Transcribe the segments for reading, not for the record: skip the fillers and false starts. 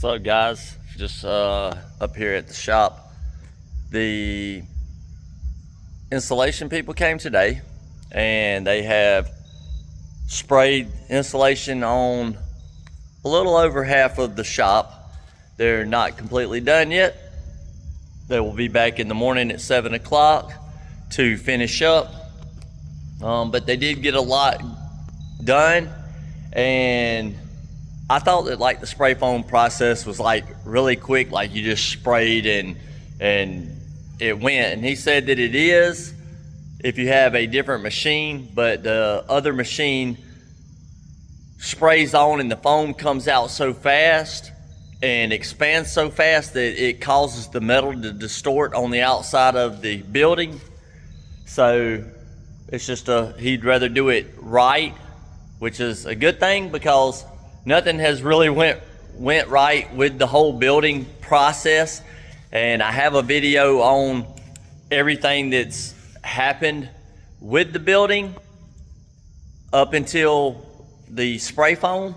What's up, guys? Just up here at the shop. The installation people came today and they have sprayed insulation on a little over half of the shop. They're not completely done yet. They will be back in the morning at 7 o'clock to finish up. But they did get a lot done, and I thought that like the spray foam process was like really quick, like you just sprayed and it went. And he said that it is if you have a different machine, but the other machine sprays on and the foam comes out so fast and expands so fast that it causes the metal to distort on the outside of the building. So it's just he'd rather do it right, which is a good thing because nothing has really went right with the whole building process. And I have a video on everything that's happened with the building up until the spray foam,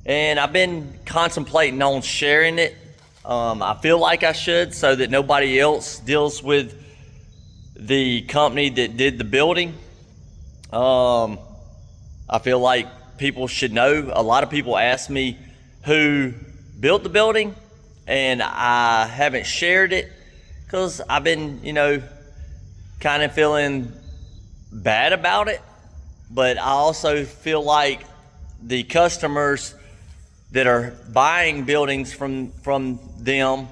and I've been contemplating on sharing it. I feel like I should, so that nobody else deals with the company that did the building. I feel like people should know. A lot of people ask me who built the building, and I haven't shared it because I've been, kind of feeling bad about it. But I also feel like the customers that are buying buildings from them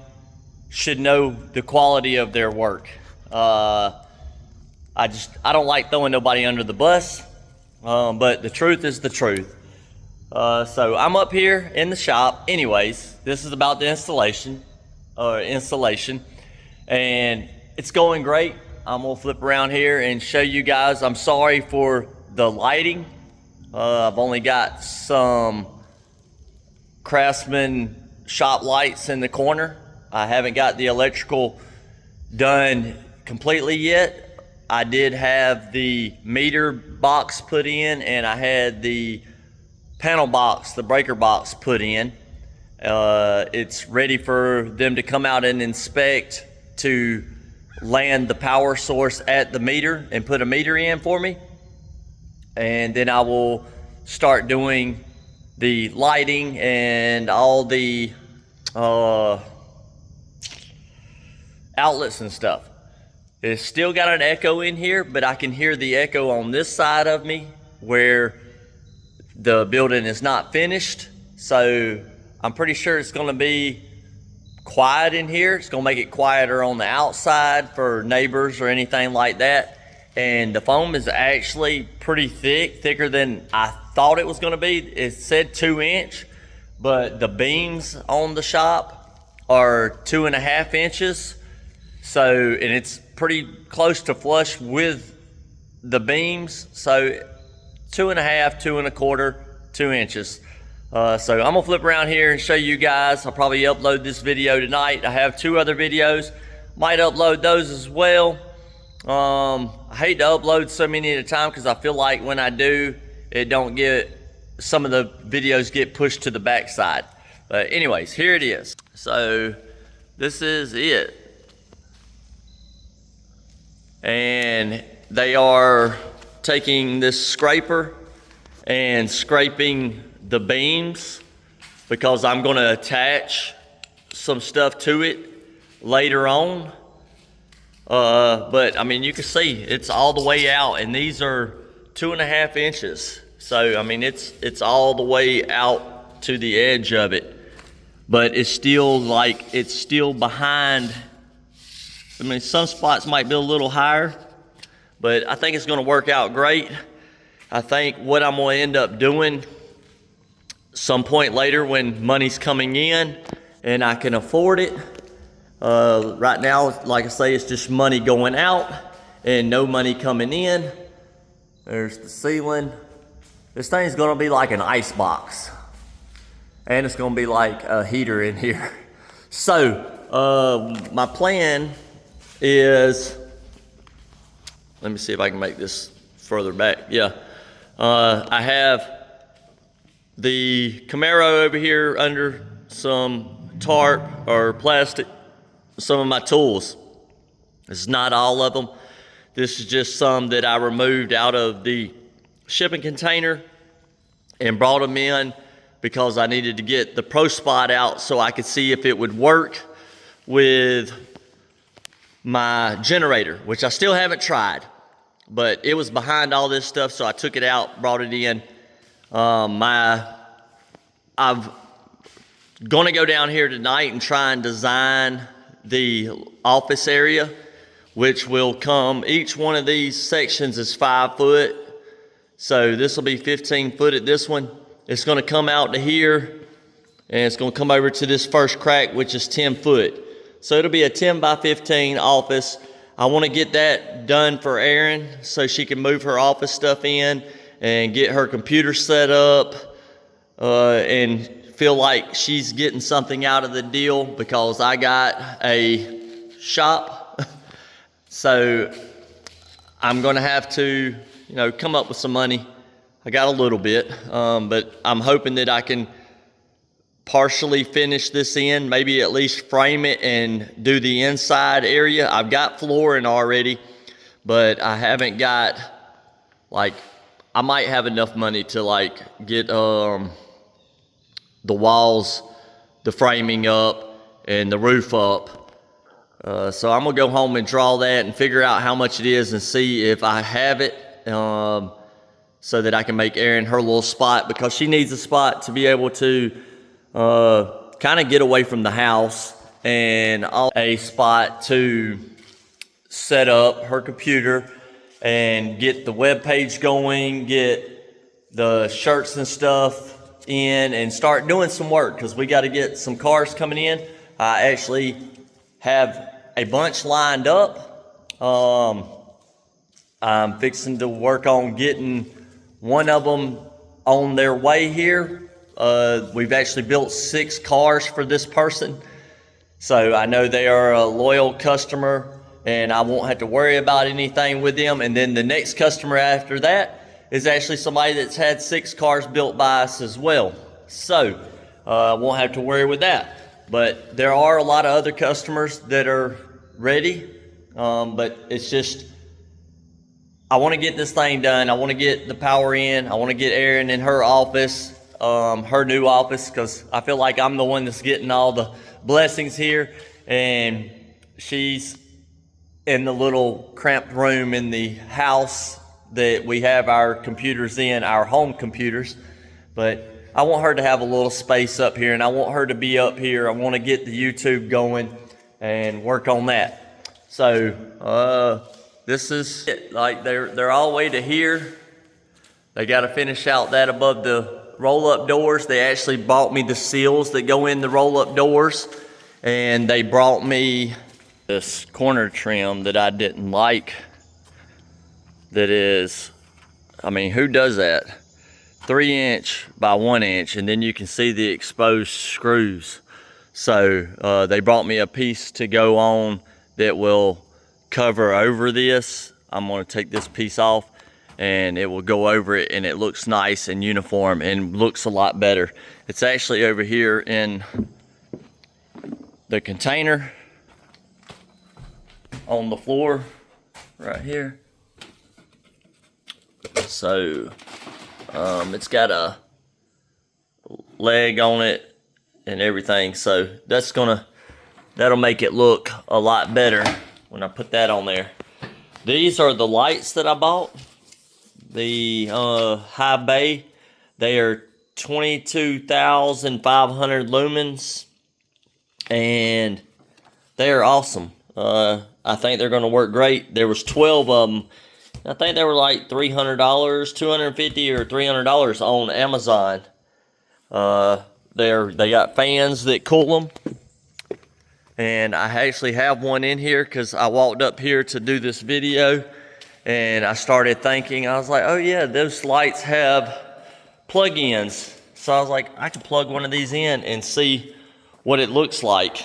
should know the quality of their work. I don't like throwing nobody under the bus. But the truth is the truth. So I'm up here in the shop. Anyways, this is about the installation, and it's going great. I'm gonna flip around here and show you guys. I'm sorry for the lighting. I've only got some Craftsman shop lights in the corner. I haven't got the electrical done completely yet. I did have the meter box put in, and I had the panel box, the breaker box put in. It's ready for them to come out and inspect to land the power source at the meter and put a meter in for me. And then I will start doing the lighting and all the outlets and stuff. It's still got an echo in here, but I can hear the echo on this side of me where the building is not finished. So I'm pretty sure it's gonna be quiet in here. It's gonna make it quieter on the outside for neighbors or anything like that. And the foam is actually pretty thick, thicker than I thought it was gonna be. It said 2-inch, but the beams on the shop are 2.5 inches. So, and it's pretty close to flush with the beams. So 2.5, 2.25, 2 inches. So I'm gonna flip around here and show you guys. I'll probably upload this video tonight. I have 2 other videos. Might upload those as well. I hate to upload so many at a time because I feel like when I do, some of the videos get pushed to the backside. But anyways, here it is. So this is it. And they are taking this scraper and scraping the beams because I'm going to attach some stuff to it later on. But I mean, you can see it's all the way out, and these are 2.5 inches. So I mean, it's all the way out to the edge of it, but it's still behind. I mean, some spots might be a little higher, but I think it's gonna work out great. I think what I'm gonna end up doing some point later when money's coming in and I can afford it. Right now, like I say, it's just money going out and no money coming in. There's the ceiling. This thing's gonna be like an ice box. And it's gonna be like a heater in here. So, my plan is, let me see if I can make this further back. Yeah, I have the Camaro over here under some tarp or plastic some of my tools. It's not all of them. This is just some that I removed out of the shipping container and brought them in because I needed to get the Pro Spot out so I could see if it would work with my generator, which I still haven't tried, but it was behind all this stuff, so I took it out, brought it in. I'm gonna go down here tonight and try and design the office area, which will come, each one of these sections is 5 foot. So this will be 15 foot at this one. It's gonna come out to here and it's gonna come over to this first crack, which is 10 foot. So it'll be a 10 by 15 office. I wanna get that done for Erin so she can move her office stuff in and get her computer set up and feel like she's getting something out of the deal because I got a shop. So I'm gonna have to, come up with some money. I got a little bit, but I'm hoping that I can partially finish this in, maybe at least frame it and do the inside area. I've got flooring already, but I haven't got, I might have enough money to get the walls, the framing up, and the roof up. So I'm gonna go home and draw that and figure out how much it is and see if I have it, so that I can make Erin her little spot, because she needs a spot to be able to kind of get away from the house, and a spot to set up her computer and get the web page going, get the shirts and stuff in, and start doing some work, because we got to get some cars coming in. I actually have a bunch lined up. I'm fixing to work on getting one of them on their way here. We've actually built 6 cars for this person, so I know they are a loyal customer and I won't have to worry about anything with them. And then the next customer after that is actually somebody that's had 6 cars built by us as well, so I won't have to worry with that. But there are a lot of other customers that are ready, but it's just, I want to get this thing done. I want to get the power in. I want to get Erin in her office, her new office, because I feel like I'm the one that's getting all the blessings here, and she's in the little cramped room in the house that we have our computers in, our home computers. But I want her to have a little space up here, and I want her to be up here. I want to get the YouTube going and work on that. So this is it. They're all the way to here. They got to finish out that above the roll-up doors. They actually bought me the seals that go in the roll-up doors, and they brought me this corner trim that I didn't like. That is, who does that? 3" by 1", and then you can see the exposed screws. So they brought me a piece to go on that will cover over this. I'm going to take this piece off and it will go over it, and it looks nice and uniform and looks a lot better. It's actually over here in the container on the floor right here. So it's got a leg on it and everything, so that'll make it look a lot better when I put that on there. These are the lights that I bought, the high bay. They are 22,500 lumens, and they are awesome. I think they're going to work great. There was 12 of them. I think they were like $300, $250 or $300 on Amazon. They got fans that cool them, and I actually have one in here because I walked up here to do this video, and I started thinking, I was like, oh yeah, those lights have plug-ins. So I was like, I can plug one of these in and see what it looks like.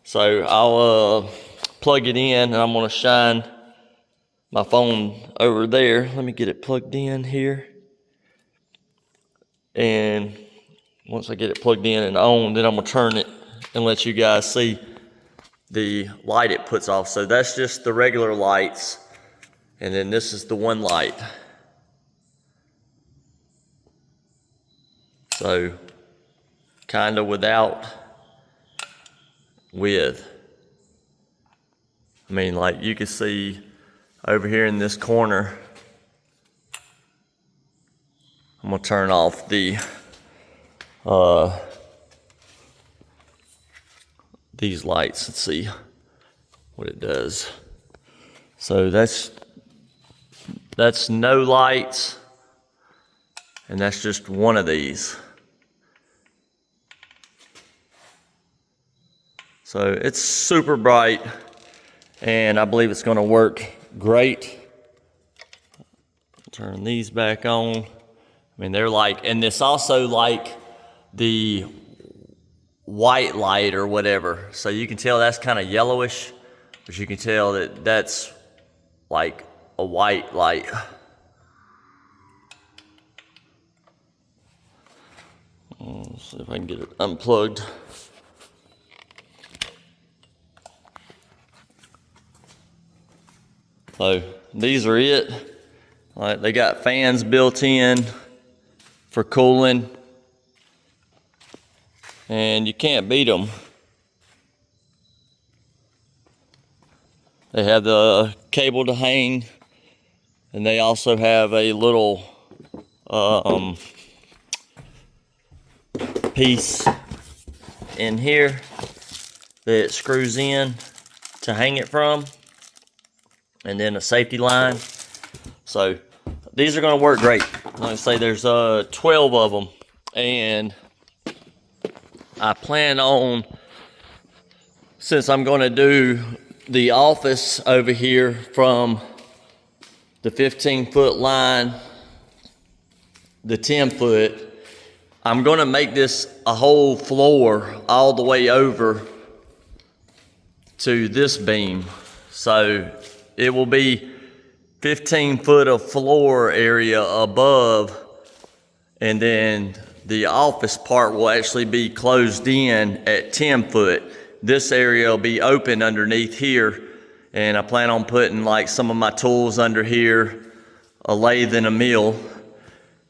So I'll plug it in, and I'm going to shine my phone over there. Let me get it plugged in here. And once I get it plugged in and on, then I'm going to turn it and let you guys see the light it puts off. So that's just the regular lights, and then this is the one light. So kind of without, with. I mean, like you can see over here in this corner. I'm gonna turn off the these lights and see what it does. So that's no lights, and that's just one of these. So it's super bright, and I believe it's gonna work great. Turn these back on. I mean, they're like, and this also like the white light or whatever. So you can tell that's kind of yellowish, but you can tell that that's like a white light. Let's see if I can get it unplugged. So these are it. Like, they got fans built in for cooling, and you can't beat them. They have the cable to hang, and they also have a little piece in here that screws in to hang it from, and then a safety line. So these are going to work great. Like I say, there's 12 of them, and I plan on, since I'm going to do the office over here from the 15-foot line, the 10-foot, I'm going to make this a whole floor all the way over to this beam. So it will be 15 foot of floor area above, and then the office part will actually be closed in at 10 foot. This area will be open underneath here, and I plan on putting like some of my tools under here, a lathe and a mill.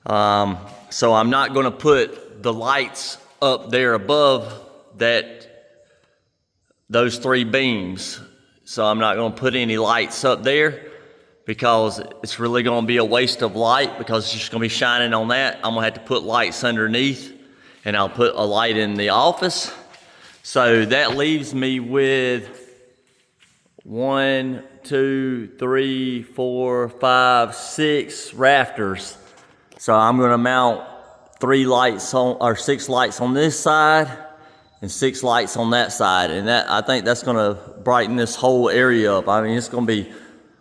So I'm not gonna put the lights up there above those three beams. So I'm not gonna put any lights up there, because it's really gonna be a waste of light, because it's just gonna be shining on that. I'm gonna have to put lights underneath, and I'll put a light in the office. So that leaves me with 1, 2, 3, 4, 5, 6 rafters. So I'm gonna mount 6 lights on this side and 6 lights on that side. And I think that's gonna brighten this whole area up. I mean, it's gonna be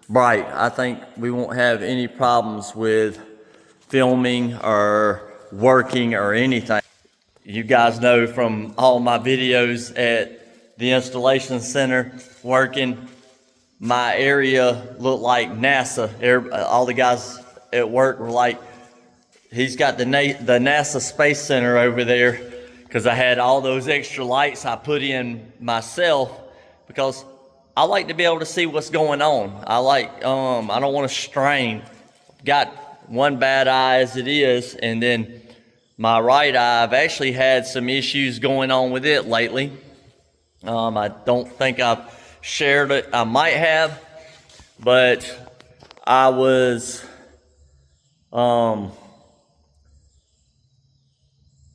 bright. I think we won't have any problems with filming or working or anything. You guys know from all my videos at the installation center working, my area looked like NASA. All the guys at work were like, he's got the NASA Space Center over there, because I had all those extra lights I put in myself, because I like to be able to see what's going on. I don't want to strain. Got one bad eye as it is, and then my right eye, I've actually had some issues going on with it lately. I don't think I've shared it. I might have, but I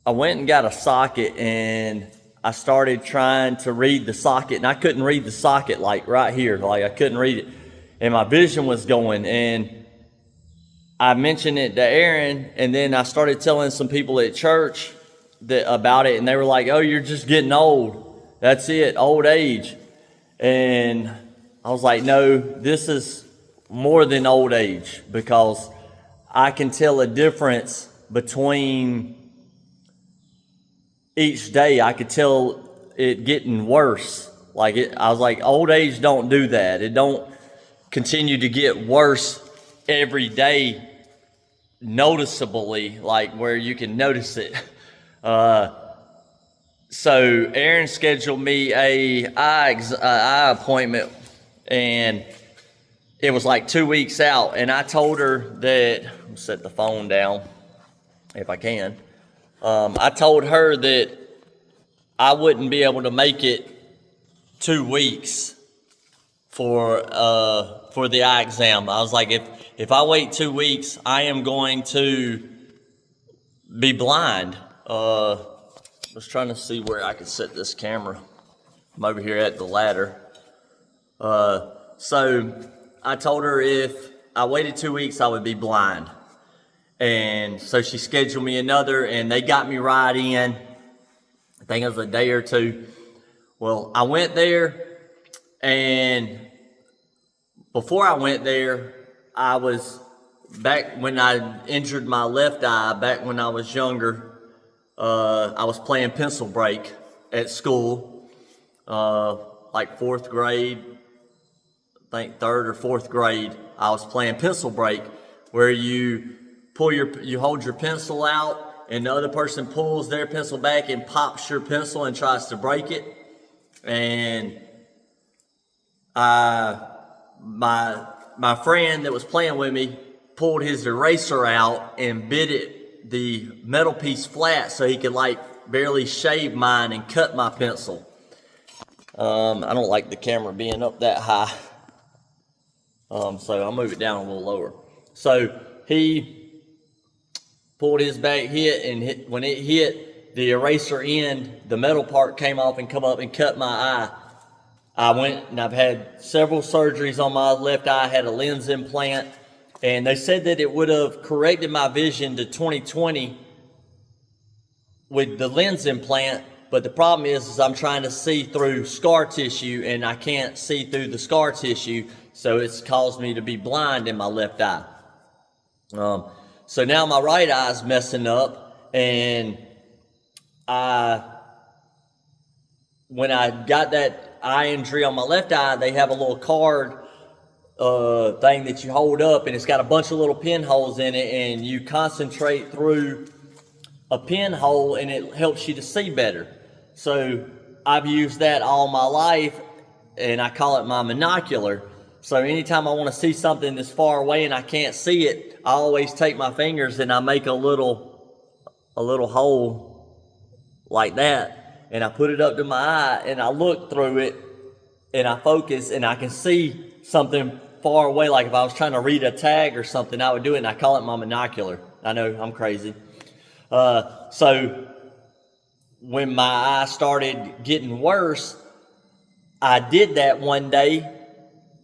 went and got a socket, and I started trying to read the socket, and I couldn't read the socket, like right here. Like, I couldn't read it, and my vision was going. And I mentioned it to Aaron, and then I started telling some people at church about it, and they were like, "Oh, you're just getting old. That's it, old age." And I was like, "No, this is more than old age, because I can tell a difference between each day. I could tell it getting worse. I was like, old age don't do that. It don't continue to get worse every day noticeably, like where you can notice it. So Erin scheduled me a eye appointment, and it was like 2 weeks out. And I told her that, I'll set the phone down if I can. I told her that I wouldn't be able to make it 2 weeks for the eye exam. I was like, if I wait 2 weeks, I am going to be blind. I was trying to see where I could set this camera. I'm over here at the ladder. So I told her if I waited 2 weeks, I would be blind. And so she scheduled me another, and they got me right in. I think it was a day or two. Well, I went there, and before I went there, I was back when I injured my left eye, back when I was younger. I was playing pencil break at school, like 4th grade, I think 3rd or 4th grade. I was playing pencil break, where you hold your pencil out, and the other person pulls their pencil back and pops your pencil and tries to break it. And my friend that was playing with me pulled his eraser out and bit the metal piece flat so he could like barely shave mine and cut my pencil. I don't like the camera being up that high, so I'll move it down a little lower. So he pulled his back, when it hit the eraser end, the metal part came off and come up and cut my eye. I went, and I've had several surgeries on my left eye. I had a lens implant, and they said that it would have corrected my vision to 20/20 with the lens implant. But the problem is I'm trying to see through scar tissue, and I can't see through the scar tissue, so it's caused me to be blind in my left eye. So now my right eye's messing up, and when I got that eye injury on my left eye, they have a little card thing that you hold up, and it's got a bunch of little pinholes in it, and you concentrate through a pinhole, and it helps you to see better. So I've used that all my life, and I call it my monocular. So anytime I want to see something that's far away and I can't see it, I always take my fingers and I make a little hole like that, and I put it up to my eye, and I look through it, and I focus, and I can see something far away. Like if I was trying to read a tag or something, I would do it, and I call it my monocular. I know, I'm crazy. So when my eye started getting worse, I did that one day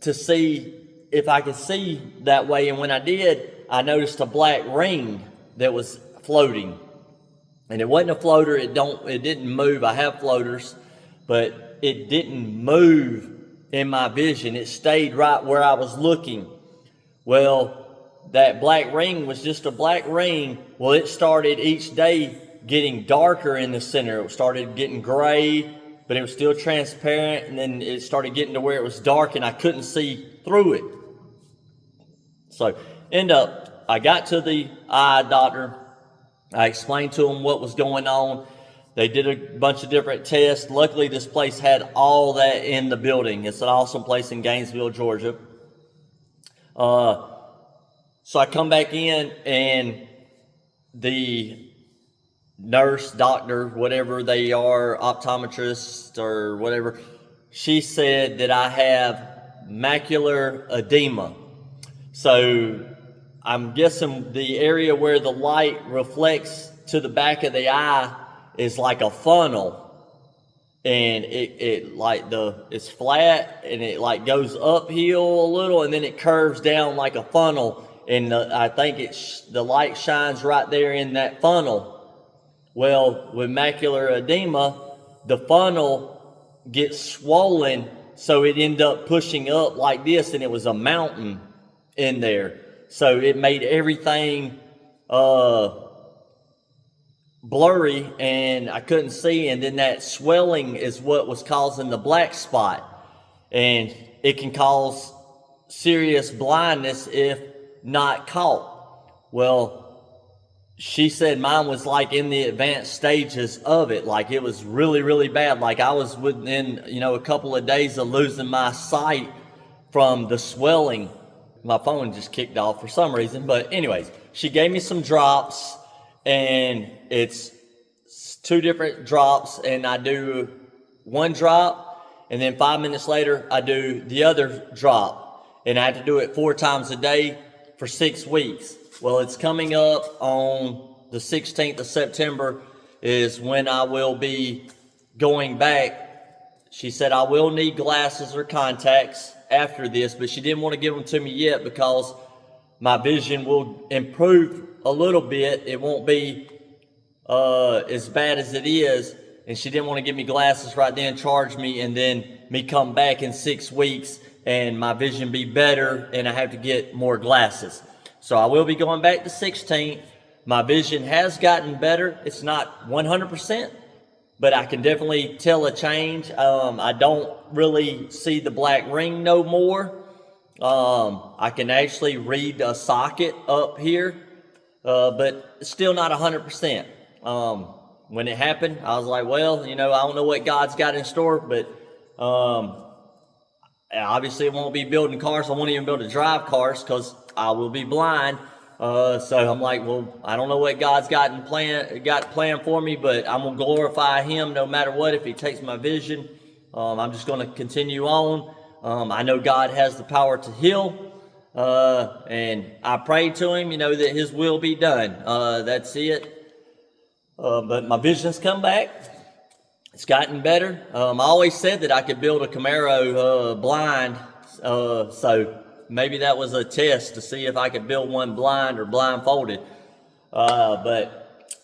to see if I could see that way, and when I did, I noticed a black ring that was floating. And it wasn't a floater, it didn't move. I have floaters, but it didn't move in my vision. It stayed right where I was looking. Well, that black ring was just a black ring. Well, it started each day getting darker in the center. It started getting gray, but it was still transparent, and then it started getting to where it was dark and I couldn't see through it. So I got to the eye doctor. I explained to them what was going on. They did a bunch of different tests. Luckily, this place had all that in the building. It's an awesome place in Gainesville, Georgia. So I come back in, and the nurse, doctor, whatever they are, optometrist or whatever, she said that I have macular edema. So I'm guessing the area where the light reflects to the back of the eye is like a funnel, and it's flat, and it like goes uphill a little, and then it curves down like a funnel, and I think the light shines right there in that funnel. Well, with macular edema, the funnel gets swollen, so it ended up pushing up like this, and it was a mountain in there. So it made everything blurry, and I couldn't see, and then that swelling is what was causing the black spot, and it can cause serious blindness if not caught. Well, she said mine was like in the advanced stages of it. Like it was really, really bad. Like I was within, a couple of days of losing my sight from the swelling. My phone just kicked off for some reason. But anyways, she gave me some drops, and it's 2 different drops, and I do 1 drop, and then 5 minutes later I do the other drop, and I had to do it 4 times a day for 6 weeks. Well, it's coming up on the 16th of September is when I will be going back. She said I will need glasses or contacts after this, but she didn't want to give them to me yet because my vision will improve a little bit. It won't be as bad as it is, and she didn't want to give me glasses right then, charge me, and then me come back in 6 weeks and my vision be better and I have to get more glasses. So I will be going back the 16th. My vision has gotten better. It's not 100%, but I can definitely tell a change. I don't really see the black ring no more. I can actually read a socket up here, but still not 100%. When it happened, I was like, well, I don't know what God's got in store, but obviously I won't be building cars. I won't even be able to drive cars because I will be blind. So I'm like, well, I don't know what God's got planned for me, but I'm going to glorify Him no matter what. If He takes my vision, I'm just going to continue on. I know God has the power to heal, and I pray to Him, that His will be done. That's it. But my vision's come back. It's gotten better. I always said that I could build a Camaro blind, so maybe that was a test to see if I could build one blind or blindfolded. But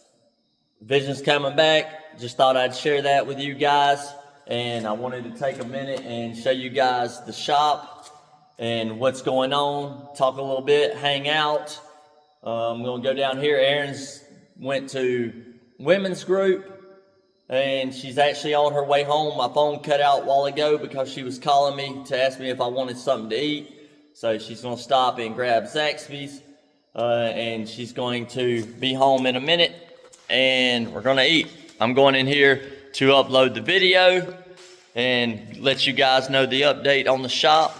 vision's coming back. Just thought I'd share that with you guys. And I wanted to take a minute and show you guys the shop and what's going on. Talk a little bit, hang out. I'm going to go down here. Erin's went to women's group, and she's actually on her way home. My phone cut out a while ago because she was calling me to ask me if I wanted something to eat. So she's going to stop and grab Zaxby's, and she's going to be home in a minute, and we're going to eat. I'm going in here to upload the video and let you guys know the update on the shop.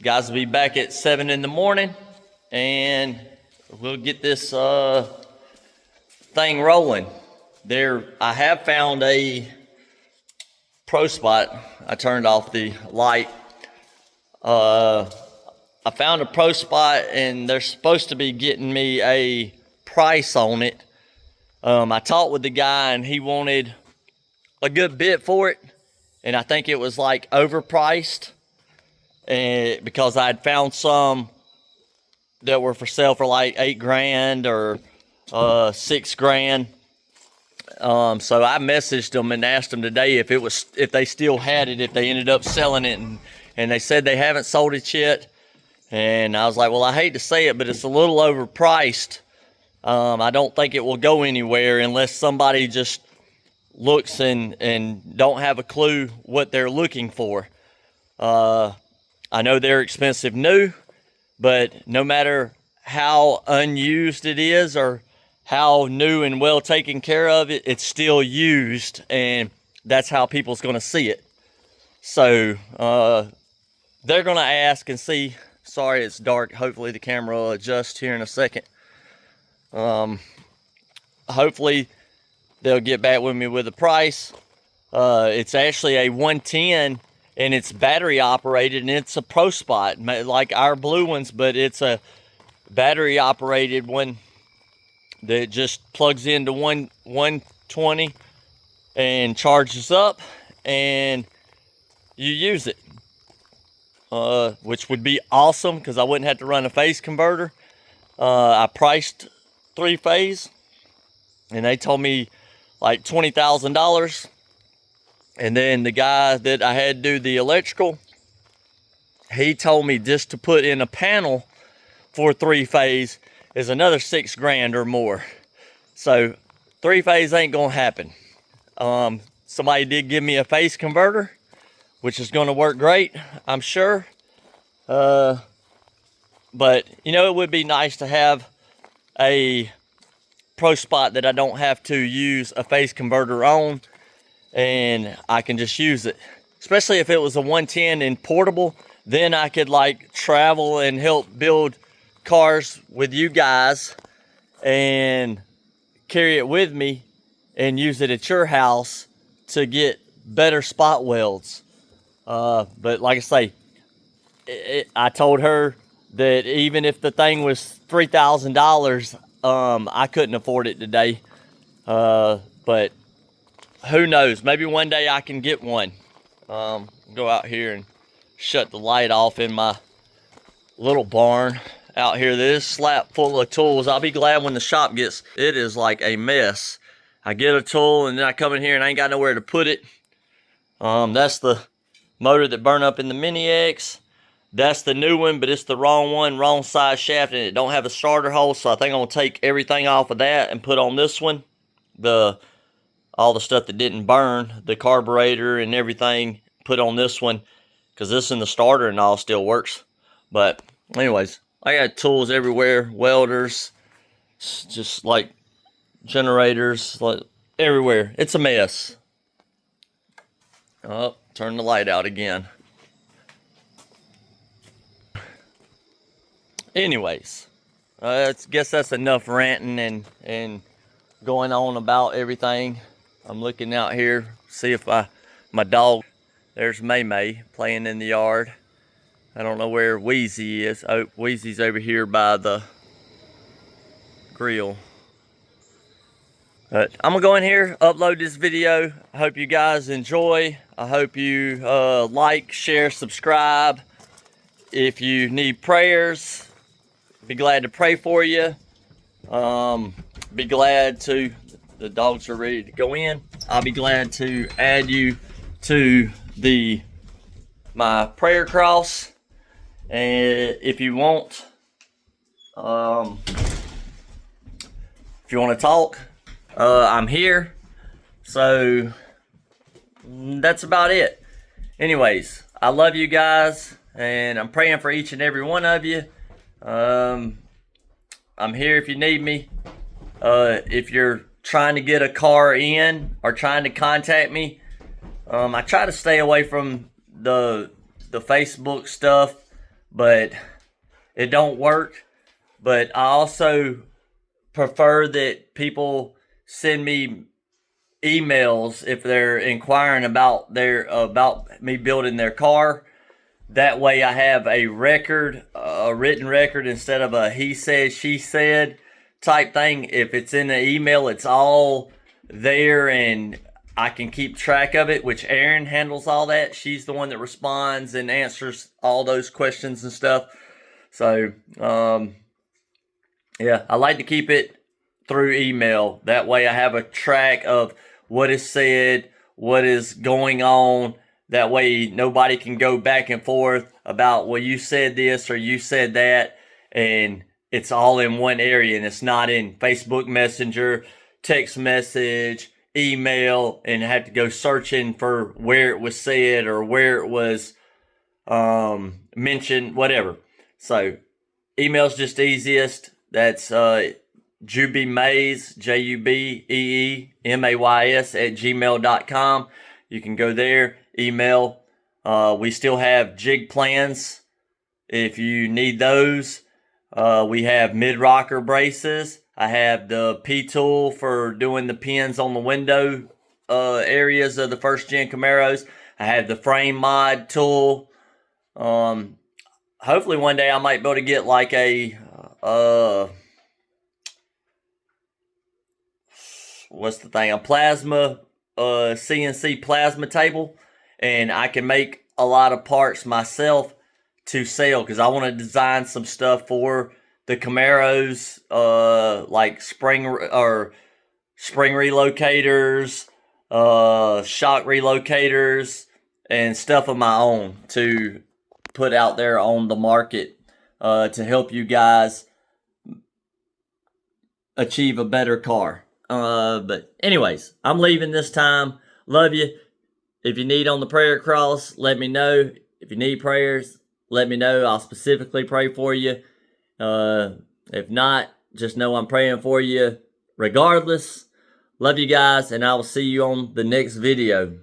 Guys will be back at 7 in the morning, and we'll get this thing rolling. I have found a Pro Spot. I turned off the light. I found a Pro Spot, and they're supposed to be getting me a price on it. I talked with the guy, and he wanted a good bit for it, and I think it was like overpriced, and because I'd found some that were for sale for like $8,000 or $6,000. So I messaged them and asked them today if they still had it, if they ended up selling it, and they said they haven't sold it yet. And I was like, well, I hate to say it, but it's a little overpriced. I don't think it will go anywhere unless somebody just looks and don't have a clue what they're looking for. I know they're expensive new, but no matter how unused it is or how new and well taken care of it's still used, and that's how people's going to see it. So they're going to ask and see. Sorry, it's dark. Hopefully the camera will adjust here in a second. Hopefully they'll get back with me with a price. It's actually a 110, and it's battery operated, and it's a Pro Spot like our blue ones, but it's a battery operated one that just plugs into 120 and charges up, and you use it, which would be awesome because I wouldn't have to run a phase converter. I priced 3-phase, and they told me like $20,000. And then the guy that I had do the electrical, he told me just to put in a panel for 3-phase is another $6,000 or more. So 3-phase ain't gonna happen. Somebody did give me a phase converter, which is gonna work great, I'm sure. But, you know, it would be nice to have a pro spot that I don't have to use a phase converter on, and I can just use it. Especially if it was a 110 and portable, then I could like travel and help build cars with you guys and carry it with me and use it at your house to get better spot welds. But like I say, I told her that even if the thing was $3,000, I couldn't afford it today. But who knows? Maybe one day I can get one. Go out here and shut the light off in my little barn out here. This slap full of tools. I'll be glad when the shop gets, it is like a mess. I get a tool and then I come in here and I ain't got nowhere to put it. That's the motor that burned up in the Mini X. That's the new one, but it's the wrong one, wrong size shaft, and it don't have a starter hole. So I think I'm gonna take everything off of that and put on this one, all the stuff that didn't burn, the carburetor and everything, put on this one, because this and the starter and all still works. But anyways, I got tools everywhere, welders, just like generators, like everywhere. It's a mess. Oh, turn the light out again. Anyways, I guess that's enough ranting and going on about everything. I'm looking out here, see if my dog, there's May playing in the yard. I don't know where Wheezy is. Oh, Wheezy's over here by the grill. But I'm gonna go in here, upload this video. I hope you guys enjoy. I hope you like, share, subscribe. If you need prayers, be glad to pray for you. Be glad to, the dogs are ready to go in. I'll be glad to add you to my prayer cross. And if you want, if you want to talk, I'm here. So that's about it. Anyways, I love you guys, and I'm praying for each and every one of you. I'm here if you need me. If you're trying to get a car in or trying to contact me, I try to stay away from the Facebook stuff, but it don't work. But I also prefer that people send me emails if they're inquiring about me building their car. That way I have a record, a written record, instead of a he said, she said type thing. If it's in the email, it's all there and I can keep track of it, which Erin handles all that. She's the one that responds and answers all those questions and stuff. So, yeah, I like to keep it through email. That way I have a track of what is said, what is going on. That way nobody can go back and forth about, well, you said this or you said that, and it's all in one area and it's not in Facebook Messenger, text message, email, and have to go searching for where it was said or where it was mentioned, whatever. So email's just easiest. That's JubeeMays, JUBEEMAYS @gmail.com. You can go there, email. We still have jig plans if you need those. We have mid-rocker braces. I have the P-tool for doing the pins on the window areas of the first gen Camaros. I have the frame mod tool. Hopefully one day I might be able to get like a what's the thing? A plasma CNC plasma table, and I can make a lot of parts myself to sell, because I want to design some stuff for the Camaros, like spring relocators, shock relocators, and stuff of my own to put out there on the market to help you guys achieve a better car. But anyways, I'm leaving this time. Love you. If you need on the prayer cross, let me know. If you need prayers, let me know. I'll specifically pray for you. If not, just know I'm praying for you regardless. Love you guys, and I will see you on the next video.